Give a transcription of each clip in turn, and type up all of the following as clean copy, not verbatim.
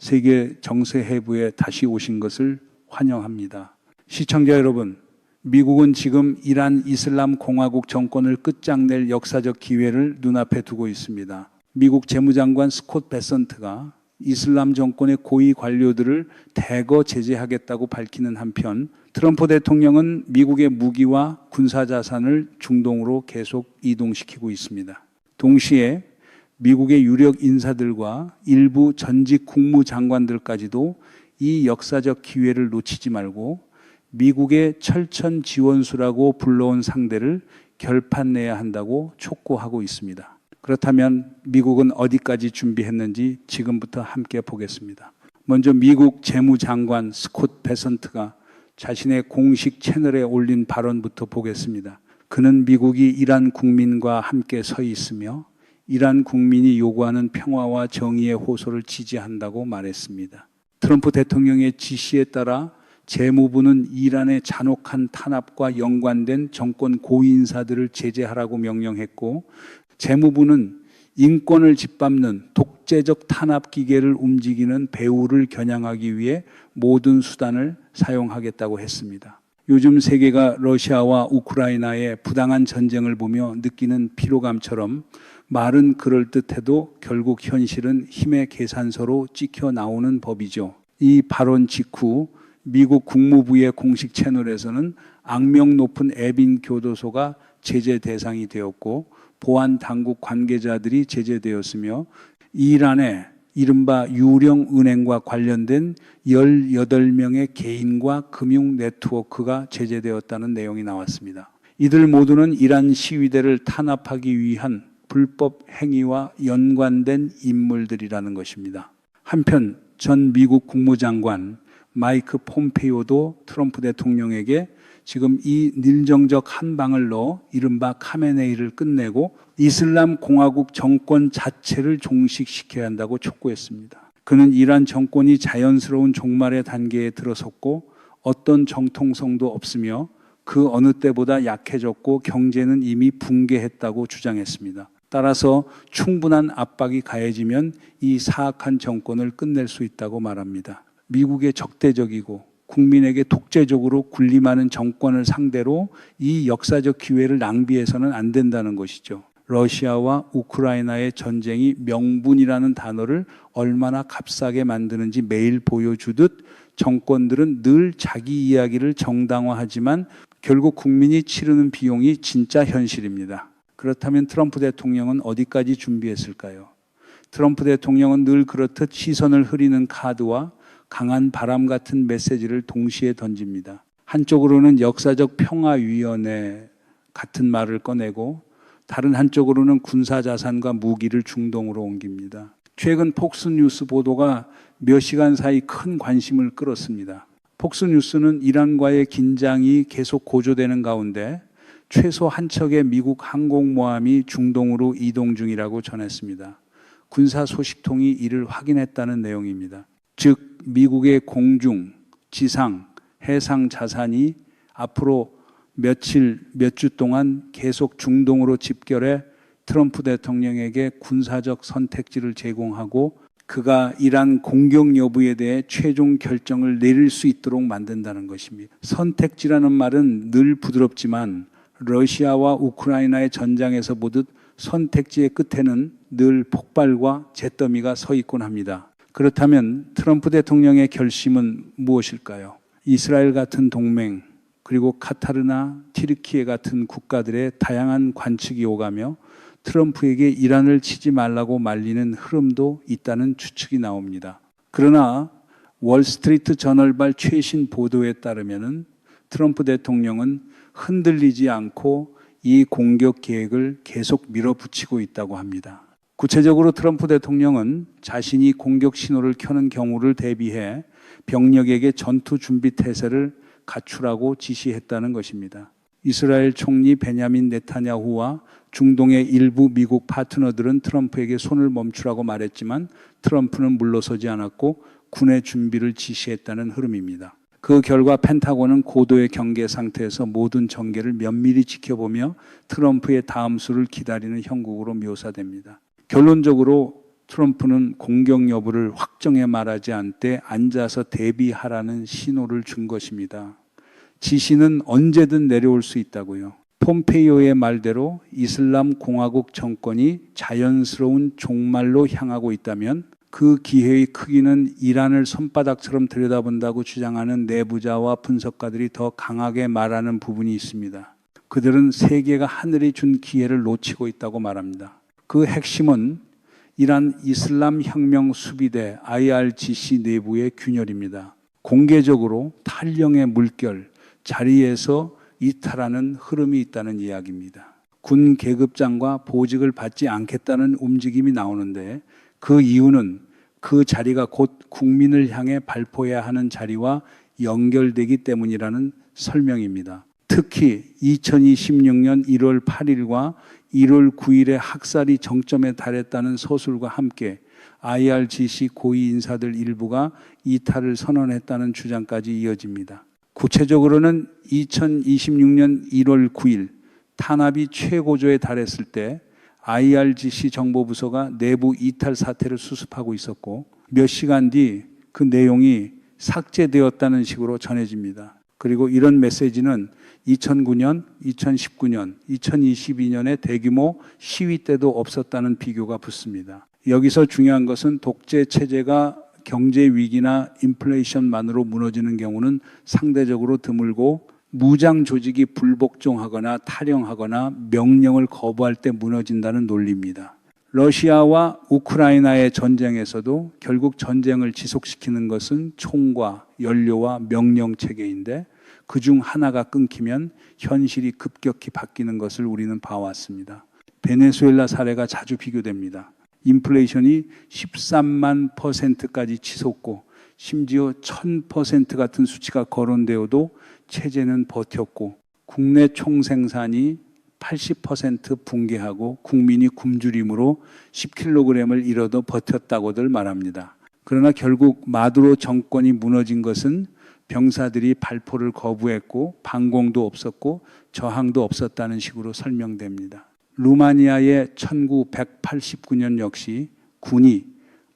세계 정세 해부에 다시 오신 것을 환영합니다. 시청자 여러분, 미국은 지금 이란 이슬람 공화국 정권을 끝장낼 역사적 기회를 눈앞에 두고 있습니다. 미국 재무장관 스콧 베선트가 이슬람 정권의 고위 관료들을 대거 제재하겠다고 밝히는 한편 트럼프 대통령은 미국의 무기와 군사 자산을 중동으로 계속 이동시키고 있습니다. 동시에 미국의 유력 인사들과 일부 전직 국무장관들까지도 이 역사적 기회를 놓치지 말고 미국의 철천 지원수라고 불러온 상대를 결판내야 한다고 촉구하고 있습니다. 그렇다면 미국은 어디까지 준비했는지 지금부터 함께 보겠습니다. 먼저 미국 재무장관 스콧 베선트가 자신의 공식 채널에 올린 발언부터 보겠습니다. 그는 미국이 이란 국민과 함께 서 있으며 이란 국민이 요구하는 평화와 정의의 호소를 지지한다고 말했습니다. 트럼프 대통령의 지시에 따라 재무부는 이란의 잔혹한 탄압과 연관된 정권 고위 인사들을 제재하라고 명령했고 재무부는 인권을 짓밟는 독재적 탄압 기계를 움직이는 배후를 겨냥하기 위해 모든 수단을 사용하겠다고 했습니다. 요즘 세계가 러시아와 우크라이나의 부당한 전쟁을 보며 느끼는 피로감처럼 말은 그럴듯해도 결국 현실은 힘의 계산서로 찍혀 나오는 법이죠. 이 발언 직후 미국 국무부의 공식 채널에서는 악명 높은 에빈 교도소가 제재 대상이 되었고 보안 당국 관계자들이 제재되었으며 이란의 이른바 유령은행과 관련된 18명의 개인과 금융 네트워크가 제재되었다는 내용이 나왔습니다. 이들 모두는 이란 시위대를 탄압하기 위한 불법 행위와 연관된 인물들이라는 것입니다. 한편 전 미국 국무장관 마이크 폼페이오도 트럼프 대통령에게 지금 이 నిర్정적 한 방을 넣어 이른바 카메네이를 끝내고 이슬람 공화국 정권 자체를 종식시켜야 한다고 촉구했습니다. 그는 이란 정권이 자연스러운 종말의 단계에 들어섰고 어떤 정통성도 없으며 그 어느 때보다 약해졌고 경제는 이미 붕괴했다고 주장했습니다. 따라서 충분한 압박이 가해지면 이 사악한 정권을 끝낼 수 있다고 말합니다. 미국의 적대적이고 국민에게 독재적으로 군림하는 정권을 상대로 이 역사적 기회를 낭비해서는 안 된다는 것이죠. 러시아와 우크라이나의 전쟁이 명분이라는 단어를 얼마나 값싸게 만드는지 매일 보여주듯 정권들은 늘 자기 이야기를 정당화하지만 결국 국민이 치르는 비용이 진짜 현실입니다. 그렇다면 트럼프 대통령은 어디까지 준비했을까요? 트럼프 대통령은 늘 그렇듯 시선을 흐리는 카드와 강한 바람 같은 메시지를 동시에 던집니다. 한쪽으로는 역사적 평화위원회 같은 말을 꺼내고 다른 한쪽으로는 군사자산과 무기를 중동으로 옮깁니다. 최근 폭스뉴스 보도가 몇 시간 사이 큰 관심을 끌었습니다. 폭스뉴스는 이란과의 긴장이 계속 고조되는 가운데 최소 한 척의 미국 항공모함이 중동으로 이동 중이라고 전했습니다. 군사 소식통이 이를 확인했다는 내용입니다. 즉 미국의 공중, 지상, 해상 자산이 앞으로 몇 주 동안 계속 중동으로 집결해 트럼프 대통령에게 군사적 선택지를 제공하고 그가 이란 공격 여부에 대해 최종 결정을 내릴 수 있도록 만든다는 것입니다. 선택지라는 말은 늘 부드럽지만 러시아와 우크라이나의 전장에서 보듯 선택지의 끝에는 늘 폭발과 잿더미가 서 있곤 합니다. 그렇다면 트럼프 대통령의 결심은 무엇일까요? 이스라엘 같은 동맹, 그리고 카타르나 튀르키예 같은 국가들의 다양한 관측이 오가며 트럼프에게 이란을 치지 말라고 말리는 흐름도 있다는 추측이 나옵니다. 그러나 월스트리트 저널발 최신 보도에 따르면 트럼프 대통령은 흔들리지 않고 이 공격 계획을 계속 밀어붙이고 있다고 합니다. 구체적으로 트럼프 대통령은 자신이 공격 신호를 켜는 경우를 대비해 병력에게 전투 준비 태세를 갖추라고 지시했다는 것입니다. 이스라엘 총리 베냐민 네타냐후와 중동의 일부 미국 파트너들은 트럼프에게 손을 멈추라고 말했지만 트럼프는 물러서지 않았고 군의 준비를 지시했다는 흐름입니다. 그 결과 펜타곤은 고도의 경계 상태에서 모든 전개를 면밀히 지켜보며 트럼프의 다음 수를 기다리는 형국으로 묘사됩니다. 결론적으로 트럼프는 공격 여부를 확정해 말하지 않되 앉아서 대비하라는 신호를 준 것입니다. 지시는 언제든 내려올 수 있다고요. 폼페이오의 말대로 이슬람 공화국 정권이 자연스러운 종말로 향하고 있다면 그 기회의 크기는 이란을 손바닥처럼 들여다본다고 주장하는 내부자와 분석가들이 더 강하게 말하는 부분이 있습니다. 그들은 세계가 하늘이 준 기회를 놓치고 있다고 말합니다. 그 핵심은 이란 이슬람 혁명 수비대 IRGC 내부의 균열입니다. 공개적으로 탈령의 물결, 자리에서 이탈하는 흐름이 있다는 이야기입니다. 군 계급장과 보직을 받지 않겠다는 움직임이 나오는데 그 이유는 그 자리가 곧 국민을 향해 발포해야 하는 자리와 연결되기 때문이라는 설명입니다. 특히 2026년 1월 8일과 1월 9일에 학살이 정점에 달했다는 서술과 함께 IRGC 고위 인사들 일부가 이탈을 선언했다는 주장까지 이어집니다. 구체적으로는 2026년 1월 9일 탄압이 최고조에 달했을 때 IRGC 정보부서가 내부 이탈 사태를 수습하고 있었고 몇 시간 뒤 그 내용이 삭제되었다는 식으로 전해집니다. 그리고 이런 메시지는 2009년, 2019년, 2022년에 대규모 시위 때도 없었다는 비교가 붙습니다. 여기서 중요한 것은 독재 체제가 경제 위기나 인플레이션만으로 무너지는 경우는 상대적으로 드물고 무장 조직이 불복종하거나 탈영하거나 명령을 거부할 때 무너진다는 논리입니다. 러시아와 우크라이나의 전쟁에서도 결국 전쟁을 지속시키는 것은 총과 연료와 명령 체계인데 그중 하나가 끊기면 현실이 급격히 바뀌는 것을 우리는 봐왔습니다. 베네수엘라 사례가 자주 비교됩니다. 인플레이션이 13만 %까지 치솟고 심지어 1000% 같은 수치가 거론되어도 체제는 버텼고 국내 총생산이 80% 붕괴하고 국민이 굶주림으로 10kg을 잃어도 버텼다고들 말합니다. 그러나 결국 마두로 정권이 무너진 것은 병사들이 발포를 거부했고 반공도 없었고 저항도 없었다는 식으로 설명됩니다. 루마니아의 1989년 역시 군이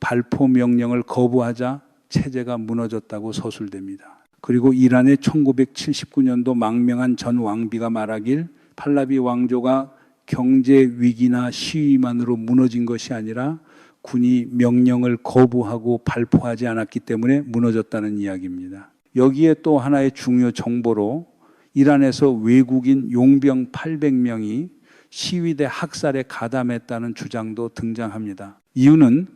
발포 명령을 거부하자 체제가 무너졌다고 서술됩니다. 그리고 이란의 1979년도 망명한 전 왕비가 말하길 팔라비 왕조가 경제 위기나 시위만으로 무너진 것이 아니라 군이 명령을 거부하고 발포하지 않았기 때문에 무너졌다는 이야기입니다. 여기에 또 하나의 중요 정보로 이란에서 외국인 용병 800명이 시위대 학살에 가담했다는 주장도 등장합니다. 이유는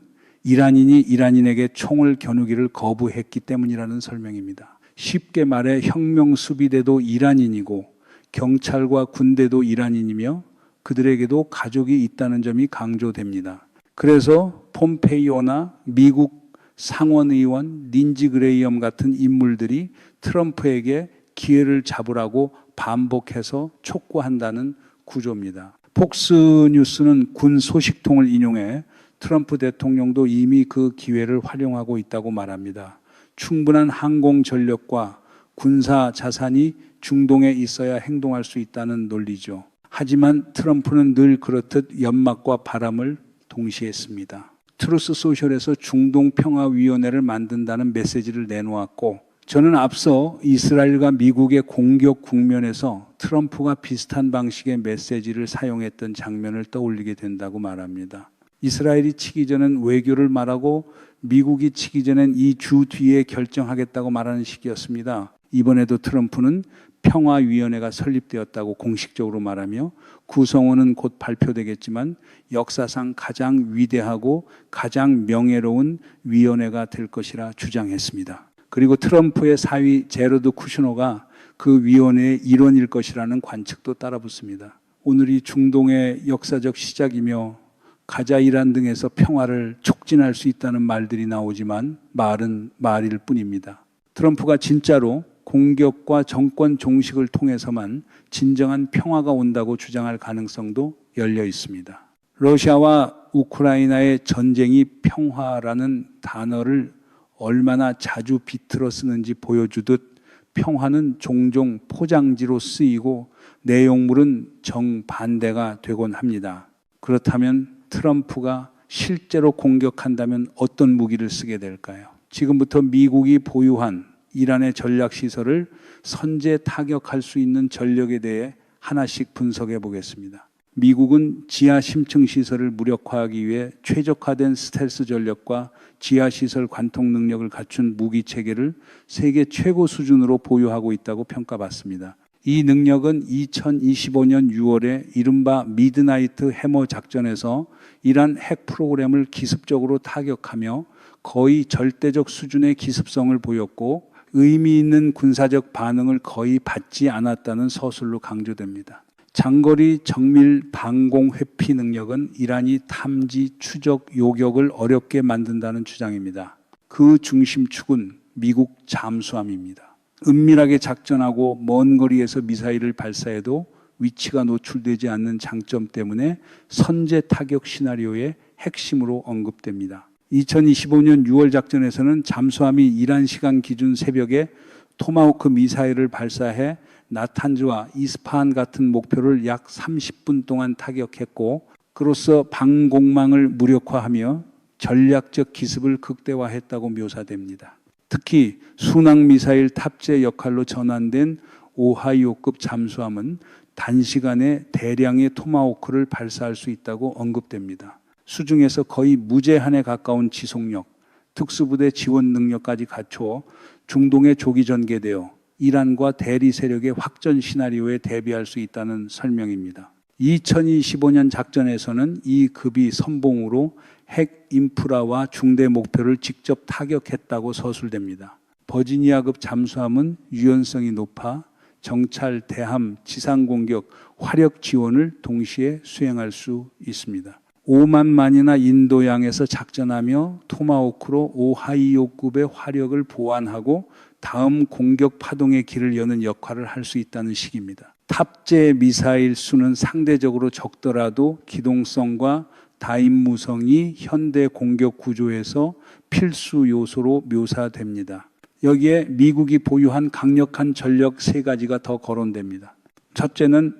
이란인이 이란인에게 총을 겨누기를 거부했기 때문이라는 설명입니다. 쉽게 말해 혁명 수비대도 이란인이고 경찰과 군대도 이란인이며 그들에게도 가족이 있다는 점이 강조됩니다. 그래서 폼페이오나 미국 상원의원 린지 그레이엄 같은 인물들이 트럼프에게 기회를 잡으라고 반복해서 촉구한다는 구조입니다. 폭스뉴스는 군 소식통을 인용해 트럼프 대통령도 이미 그 기회를 활용하고 있다고 말합니다. 충분한 항공 전력과 군사 자산이 중동에 있어야 행동할 수 있다는 논리죠. 하지만 트럼프는 늘 그렇듯 연막과 바람을 동시에 씁니다. 트루스 소셜에서 중동평화위원회를 만든다는 메시지를 내놓았고 저는 앞서 이스라엘과 미국의 공격 국면에서 트럼프가 비슷한 방식의 메시지를 사용했던 장면을 떠올리게 된다고 말합니다. 이스라엘이 치기 전엔 외교를 말하고 미국이 치기 전엔 이 주 뒤에 결정하겠다고 말하는 식이었습니다. 이번에도 트럼프는 평화위원회가 설립되었다고 공식적으로 말하며 구성원은 곧 발표되겠지만 역사상 가장 위대하고 가장 명예로운 위원회가 될 것이라 주장했습니다. 그리고 트럼프의 사위 제러드 쿠슈너가 그 위원회의 일원일 것이라는 관측도 따라붙습니다. 오늘이 중동의 역사적 시작이며 가자 이란 등에서 평화를 촉진할 수 있다는 말들이 나오지만 말은 말일 뿐입니다. 트럼프가 진짜로 공격과 정권 종식을 통해서만 진정한 평화가 온다고 주장할 가능성도 열려 있습니다. 러시아와 우크라이나의 전쟁이 평화라는 단어를 얼마나 자주 비틀어 쓰는지 보여주듯 평화는 종종 포장지로 쓰이고 내용물은 정반대가 되곤 합니다. 그렇다면 트럼프가 실제로 공격한다면 어떤 무기를 쓰게 될까요? 지금부터 미국이 보유한 이란의 전략시설을 선제 타격할 수 있는 전력에 대해 하나씩 분석해 보겠습니다. 미국은 지하 심층 시설을 무력화하기 위해 최적화된 스텔스 전력과 지하 시설 관통 능력을 갖춘 무기 체계를 세계 최고 수준으로 보유하고 있다고 평가받습니다. 이 능력은 2025년 6월에 이른바 미드나이트 해머 작전에서 이란 핵 프로그램을 기습적으로 타격하며 거의 절대적 수준의 기습성을 보였고 의미 있는 군사적 반응을 거의 받지 않았다는 서술로 강조됩니다. 장거리 정밀 방공 회피 능력은 이란이 탐지, 추적, 요격을 어렵게 만든다는 주장입니다. 그 중심축은 미국 잠수함입니다. 은밀하게 작전하고 먼 거리에서 미사일을 발사해도 위치가 노출되지 않는 장점 때문에 선제 타격 시나리오의 핵심으로 언급됩니다. 2025년 6월 작전에서는 잠수함이 이란 시간 기준 새벽에 토마호크 미사일을 발사해 나탄즈와 이스파한 같은 목표를 약 30분 동안 타격했고 그로써 방공망을 무력화하며 전략적 기습을 극대화했다고 묘사됩니다. 특히 순항미사일 탑재 역할로 전환된 오하이오급 잠수함은 단시간에 대량의 토마호크를 발사할 수 있다고 언급됩니다. 수중에서 거의 무제한에 가까운 지속력, 특수부대 지원 능력까지 갖추어 중동에 조기 전개되어 이란과 대리 세력의 확전 시나리오에 대비할 수 있다는 설명입니다. 2025년 작전에서는 이 급이 선봉으로 핵 인프라와 중대 목표를 직접 타격했다고 서술됩니다. 버지니아급 잠수함은 유연성이 높아 정찰, 대함, 지상 공격, 화력 지원을 동시에 수행할 수 있습니다. 5만 만이나 인도양에서 작전하며 토마호크로 오하이오급의 화력을 보완하고 다음 공격 파동의 길을 여는 역할을 할 수 있다는 식입니다. 탑재 미사일 수는 상대적으로 적더라도 기동성과 다임무성이 현대 공격 구조에서 필수 요소로 묘사됩니다. 여기에 미국이 보유한 강력한 전력 3가지가 더 거론됩니다. 첫째는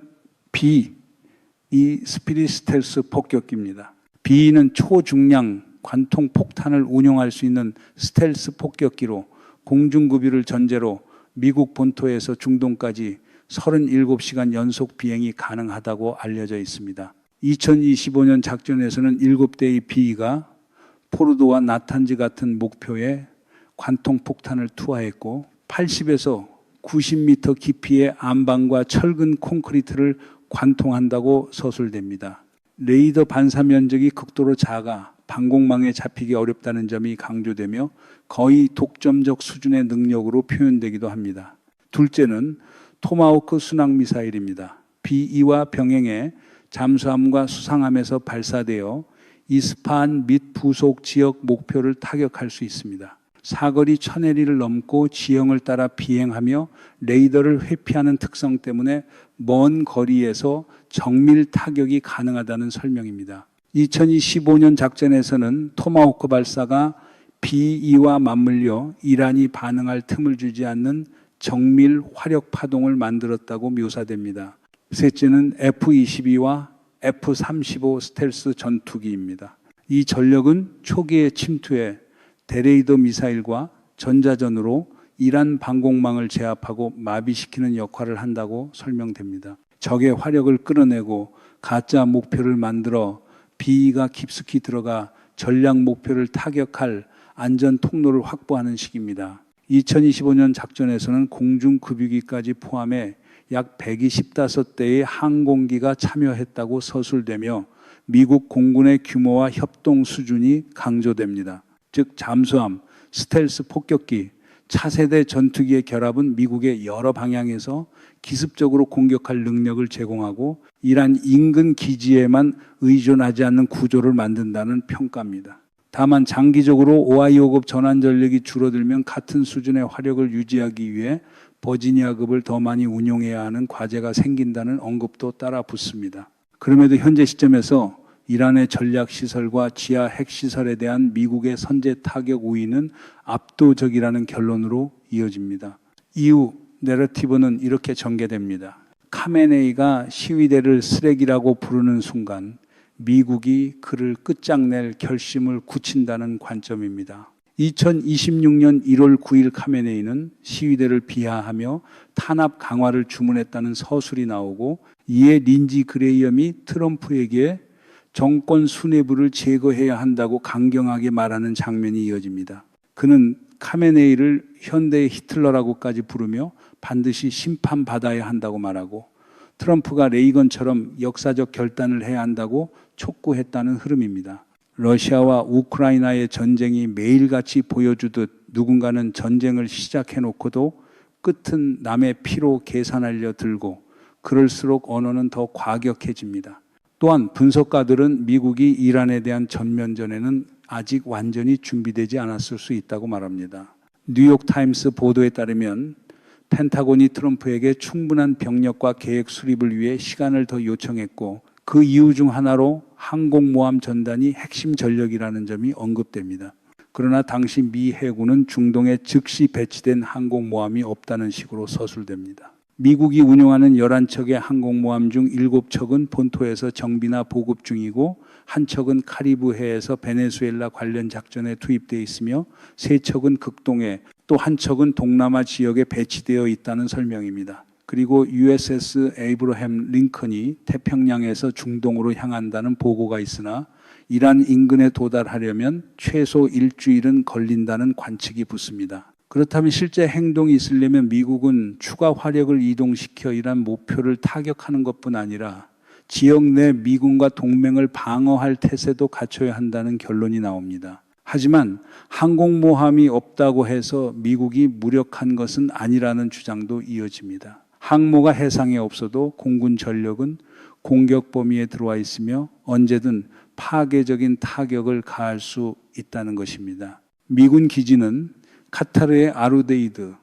B, 이 스피릿 스텔스 폭격기입니다. B는 초중량 관통 폭탄을 운용할 수 있는 스텔스 폭격기로 공중급유를 전제로 미국 본토에서 중동까지 37시간 연속 비행이 가능하다고 알려져 있습니다. 2025년 작전에서는 7대의 B가 포르도와 나탄즈 같은 목표에 관통 폭탄을 투하했고 80에서 90m 깊이의 암방과 철근 콘크리트를 관통한다고 서술됩니다. 레이더 반사 면적이 극도로 작아 방공망에 잡히기 어렵다는 점이 강조되며 거의 독점적 수준의 능력으로 표현되기도 합니다. 둘째는 토마호크 순항미사일입니다. B-2와 병행해 잠수함과 수상함에서 발사되어 이스파한 및 부속 지역 목표를 타격할 수 있습니다. 사거리 1000해리를 넘고 지형을 따라 비행하며 레이더를 회피하는 특성 때문에 먼 거리에서 정밀 타격이 가능하다는 설명입니다. 2025년 작전에서는 토마호크 발사가 B-2와 맞물려 이란이 반응할 틈을 주지 않는 정밀 화력 파동을 만들었다고 묘사됩니다. 셋째는 F-22와 F-35 스텔스 전투기입니다. 이 전력은 초기의 침투에 대레이더 미사일과 전자전으로 이란 방공망을 제압하고 마비시키는 역할을 한다고 설명됩니다. 적의 화력을 끌어내고 가짜 목표를 만들어 B가 깊숙이 들어가 전략 목표를 타격할 안전 통로를 확보하는 식입니다. 2025년 작전에서는 공중급유기까지 포함해 약 125대의 항공기가 참여했다고 서술되며 미국 공군의 규모와 협동 수준이 강조됩니다. 즉 잠수함, 스텔스 폭격기, 차세대 전투기의 결합은 미국의 여러 방향에서 기습적으로 공격할 능력을 제공하고 이란 인근 기지에만 의존하지 않는 구조를 만든다는 평가입니다. 다만 장기적으로 오하이오급 전환 전력이 줄어들면 같은 수준의 화력을 유지하기 위해 버지니아급을 더 많이 운용해야 하는 과제가 생긴다는 언급도 따라 붙습니다. 그럼에도 현재 시점에서 이란의 전략시설과 지하 핵시설에 대한 미국의 선제 타격 우위는 압도적이라는 결론으로 이어집니다. 이후 내러티브는 이렇게 전개됩니다. 카메네이가 시위대를 쓰레기라고 부르는 순간 미국이 그를 끝장낼 결심을 굳힌다는 관점입니다. 2026년 1월 9일 카메네이는 시위대를 비하하며 탄압 강화를 주문했다는 서술이 나오고, 이에 린지 그레이엄이 트럼프에게 정권 수뇌부를 제거해야 한다고 강경하게 말하는 장면이 이어집니다. 그는 카메네이를 현대의 히틀러라고까지 부르며 반드시 심판받아야 한다고 말하고, 트럼프가 레이건처럼 역사적 결단을 해야 한다고 촉구했다는 흐름입니다. 러시아와 우크라이나의 전쟁이 매일같이 보여주듯 누군가는 전쟁을 시작해놓고도 끝은 남의 피로 계산하려 들고, 그럴수록 언어는 더 과격해집니다. 또한 분석가들은 미국이 이란에 대한 전면전에는 아직 완전히 준비되지 않았을 수 있다고 말합니다. 뉴욕타임스 보도에 따르면 펜타곤이 트럼프에게 충분한 병력과 계획 수립을 위해 시간을 더 요청했고, 그 이유 중 하나로 항공모함 전단이 핵심 전력이라는 점이 언급됩니다. 그러나 당시 미 해군은 중동에 즉시 배치된 항공모함이 없다는 식으로 서술됩니다. 미국이 운용하는 11척의 항공모함 중 7척은 본토에서 정비나 보급 중이고, 한 척은 카리브해에서 베네수엘라 관련 작전에 투입되어 있으며, 3척은 극동해, 또 한 척은 동남아 지역에 배치되어 있다는 설명입니다. 그리고 USS 에이브러햄 링컨이 태평양에서 중동으로 향한다는 보고가 있으나, 이란 인근에 도달하려면 최소 일주일은 걸린다는 관측이 붙습니다. 그렇다면 실제 행동이 있으려면 미국은 추가 화력을 이동시켜 이란 목표를 타격하는 것뿐 아니라 지역 내 미군과 동맹을 방어할 태세도 갖춰야 한다는 결론이 나옵니다. 하지만 항공모함이 없다고 해서 미국이 무력한 것은 아니라는 주장도 이어집니다. 항모가 해상에 없어도 공군 전력은 공격 범위에 들어와 있으며 언제든 파괴적인 타격을 가할 수 있다는 것입니다. 미군 기지는 카타르의 아루데이드,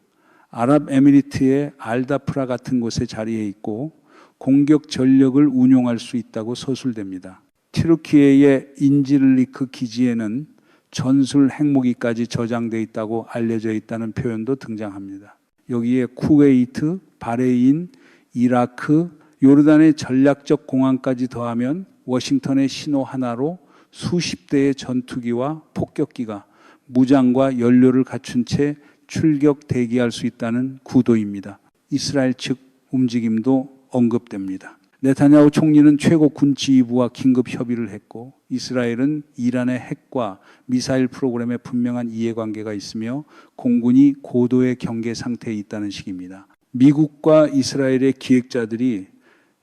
아랍에미리트의 알다프라 같은 곳에 자리해 있고 공격 전력을 운용할 수 있다고 서술됩니다. 튀르키예의 인질리크 기지에는 전술 핵무기까지 저장되어 있다고 알려져 있다는 표현도 등장합니다. 여기에 쿠웨이트, 바레인, 이라크, 요르단의 전략적 공항까지 더하면 워싱턴의 신호 하나로 수십 대의 전투기와 폭격기가 무장과 연료를 갖춘 채 출격 대기할 수 있다는 구도입니다. 이스라엘 측 움직임도 언급됩니다. 네타냐후 총리는 최고 군지휘부와 긴급 협의를 했고, 이스라엘은 이란의 핵과 미사일 프로그램에 분명한 이해관계가 있으며 공군이 고도의 경계 상태에 있다는 식입니다. 미국과 이스라엘의 기획자들이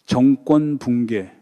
정권 붕괴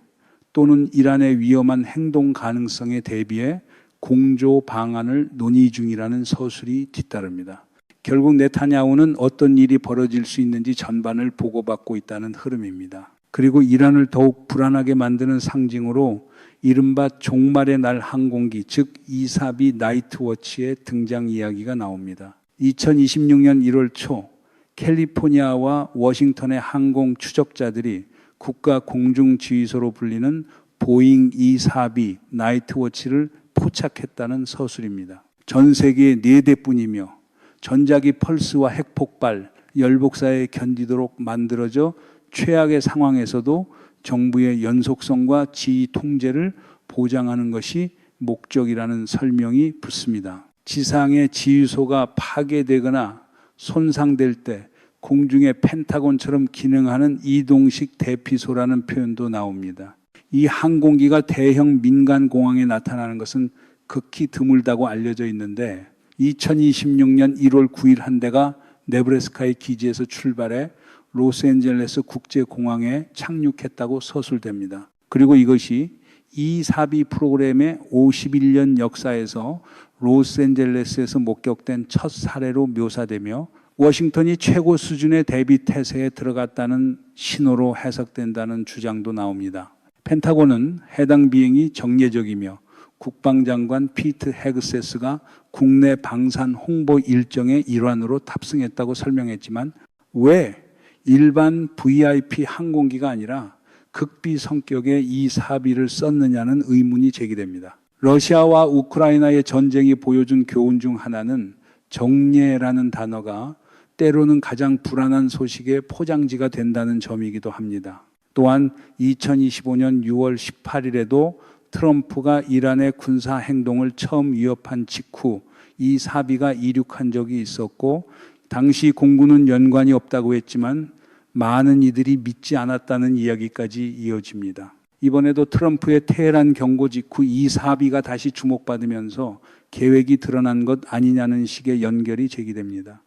또는 이란의 위험한 행동 가능성에 대비해 공조 방안을 논의 중이라는 서술이 뒤따릅니다. 결국 네타냐후는 어떤 일이 벌어질 수 있는지 전반을 보고받고 있다는 흐름입니다. 그리고 이란을 더욱 불안하게 만드는 상징으로 이른바 종말의 날 항공기, 즉 이사비 나이트워치의 등장 이야기가 나옵니다. 2026년 1월 초 캘리포니아와 워싱턴의 항공 추적자들이 국가 공중지휘소로 불리는 보잉 242 나이트워치를 포착했다는 서술입니다. 전 세계에 4대뿐이며 전자기 펄스와 핵폭발, 열복사에 견디도록 만들어져 최악의 상황에서도 정부의 연속성과 지휘 통제를 보장하는 것이 목적이라는 설명이 붙습니다. 지상의 지휘소가 파괴되거나 손상될 때 공중의 펜타곤처럼 기능하는 이동식 대피소라는 표현도 나옵니다. 이 항공기가 대형 민간 공항에 나타나는 것은 극히 드물다고 알려져 있는데 2026년 1월 9일 한 대가 네브래스카의 기지에서 출발해 로스앤젤레스 국제공항에 착륙했다고 서술됩니다. 그리고 이것이 이사비 프로그램의 51년 역사에서 로스앤젤레스에서 목격된 첫 사례로 묘사되며 워싱턴이 최고 수준의 대비 태세에 들어갔다는 신호로 해석된다는 주장도 나옵니다. 펜타곤은 해당 비행이 정례적이며 국방장관 피트 헤그세스가 국내 방산 홍보 일정의 일환으로 탑승했다고 설명했지만 왜 일반 VIP 항공기가 아니라 극비 성격의 이 사비를 썼느냐는 의문이 제기됩니다. 러시아와 우크라이나의 전쟁이 보여준 교훈 중 하나는 정례라는 단어가 때로는 가장 불안한 소식의 포장지가 된다는 점이기도 합니다. 또한 2025년 6월 18일에도 트럼프가 이란의 군사 행동을 처음 위협한 직후 이 사비가 이륙한 적이 있었고 당시 공군은 연관이 없다고 했지만 많은 이들이 믿지 않았다는 이야기까지 이어집니다. 이번에도 트럼프의 테헤란 경고 직후 이 사비가 다시 주목받으면서 계획이 드러난 것 아니냐는 식의 연결이 제기됩니다.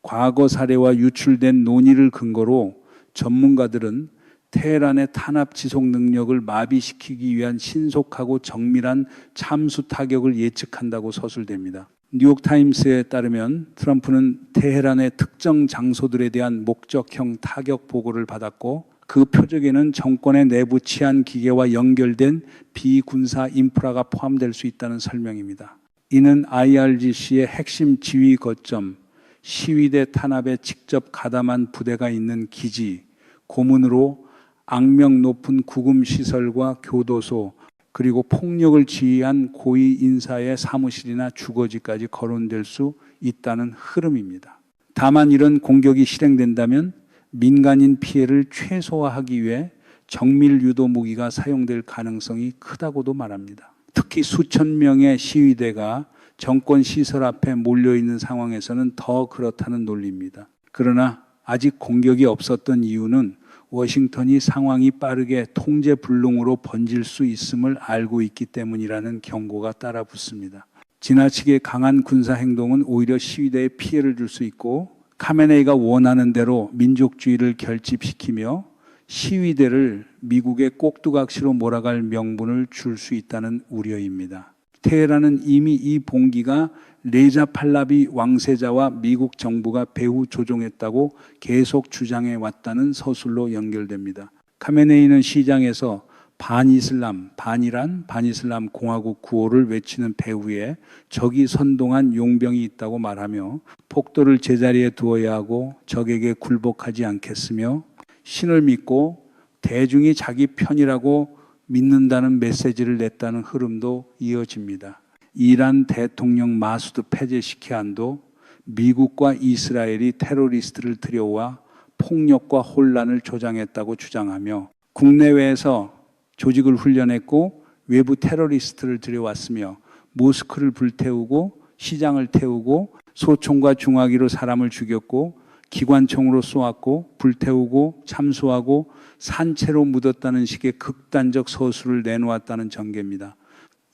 과거 사례와 유출된 논의를 근거로 전문가들은 테헤란의 탄압 지속 능력을 마비시키기 위한 신속하고 정밀한 참수 타격을 예측한다고 서술됩니다. 뉴욕타임스에 따르면 트럼프는 테헤란의 특정 장소들에 대한 목적형 타격 보고를 받았고 그 표적에는 정권의 내부 치안 기계와 연결된 비군사 인프라가 포함될 수 있다는 설명입니다. 이는 IRGC의 핵심 지휘 거점, 시위대 탄압에 직접 가담한 부대가 있는 기지, 고문으로 악명 높은 구금시설과 교도소, 그리고 폭력을 지휘한 고위 인사의 사무실이나 주거지까지 거론될 수 있다는 흐름입니다. 다만 이런 공격이 실행된다면 민간인 피해를 최소화하기 위해 정밀 유도 무기가 사용될 가능성이 크다고도 말합니다. 특히 수천 명의 시위대가 정권 시설 앞에 몰려있는 상황에서는 더 그렇다는 논리입니다. 그러나 아직 공격이 없었던 이유는 워싱턴이 상황이 빠르게 통제 불능으로 번질 수 있음을 알고 있기 때문이라는 경고가 따라 붙습니다. 지나치게 강한 군사 행동은 오히려 시위대에 피해를 줄 수 있고 카메네이가 원하는 대로 민족주의를 결집시키며 시위대를 미국의 꼭두각시로 몰아갈 명분을 줄 수 있다는 우려입니다. 테헤란은 이미 이 봉기가 레자 팔라비 왕세자와 미국 정부가 배후 조종했다고 계속 주장해 왔다는 서술로 연결됩니다. 카메네이는 시장에서 반이슬람, 반이란, 반이슬람 공화국 구호를 외치는 배후에 적이 선동한 용병이 있다고 말하며 폭도를 제자리에 두어야 하고 적에게 굴복하지 않겠으며 신을 믿고 대중이 자기 편이라고 믿는다는 메시지를 냈다는 흐름도 이어집니다. 이란 대통령 마수드 페제시키안도 미국과 이스라엘이 테러리스트를 들여와 폭력과 혼란을 조장했다고 주장하며 국내외에서 조직을 훈련했고 외부 테러리스트를 들여왔으며 모스크를 불태우고 시장을 태우고 소총과 중화기로 사람을 죽였고 기관총으로 쏘았고 불태우고 참수하고 산채로 묻었다는 식의 극단적 서술을 내놓았다는 전개입니다.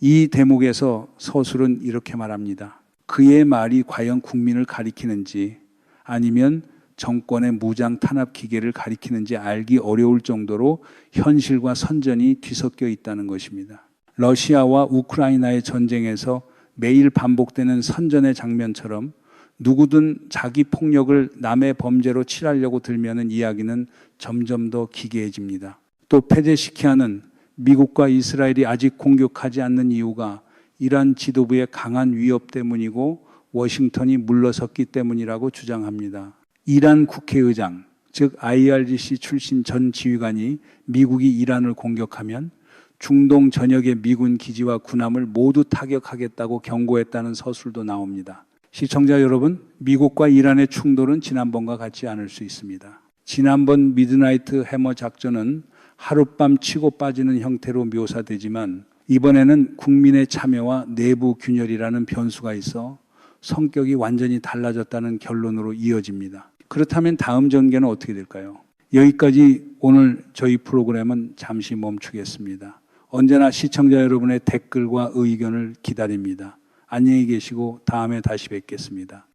이 대목에서 서술은 이렇게 말합니다. 그의 말이 과연 국민을 가리키는지 아니면 정권의 무장 탄압 기계를 가리키는지 알기 어려울 정도로 현실과 선전이 뒤섞여 있다는 것입니다. 러시아와 우크라이나의 전쟁에서 매일 반복되는 선전의 장면처럼 누구든 자기 폭력을 남의 범죄로 칠하려고 들면은 이야기는 점점 더 기괴해집니다. 또 페제시키안은 미국과 이스라엘이 아직 공격하지 않는 이유가 이란 지도부의 강한 위협 때문이고 워싱턴이 물러섰기 때문이라고 주장합니다. 이란 국회의장, 즉 IRGC 출신 전 지휘관이 미국이 이란을 공격하면 중동 전역의 미군 기지와 군함을 모두 타격하겠다고 경고했다는 서술도 나옵니다. 시청자 여러분, 미국과 이란의 충돌은 지난번과 같지 않을 수 있습니다. 지난번 미드나이트 해머 작전은 하룻밤 치고 빠지는 형태로 묘사되지만 이번에는 국민의 참여와 내부 균열이라는 변수가 있어 성격이 완전히 달라졌다는 결론으로 이어집니다. 그렇다면 다음 전개는 어떻게 될까요? 여기까지 오늘 저희 프로그램은 잠시 멈추겠습니다. 언제나 시청자 여러분의 댓글과 의견을 기다립니다. 안녕히 계시고 다음에 다시 뵙겠습니다.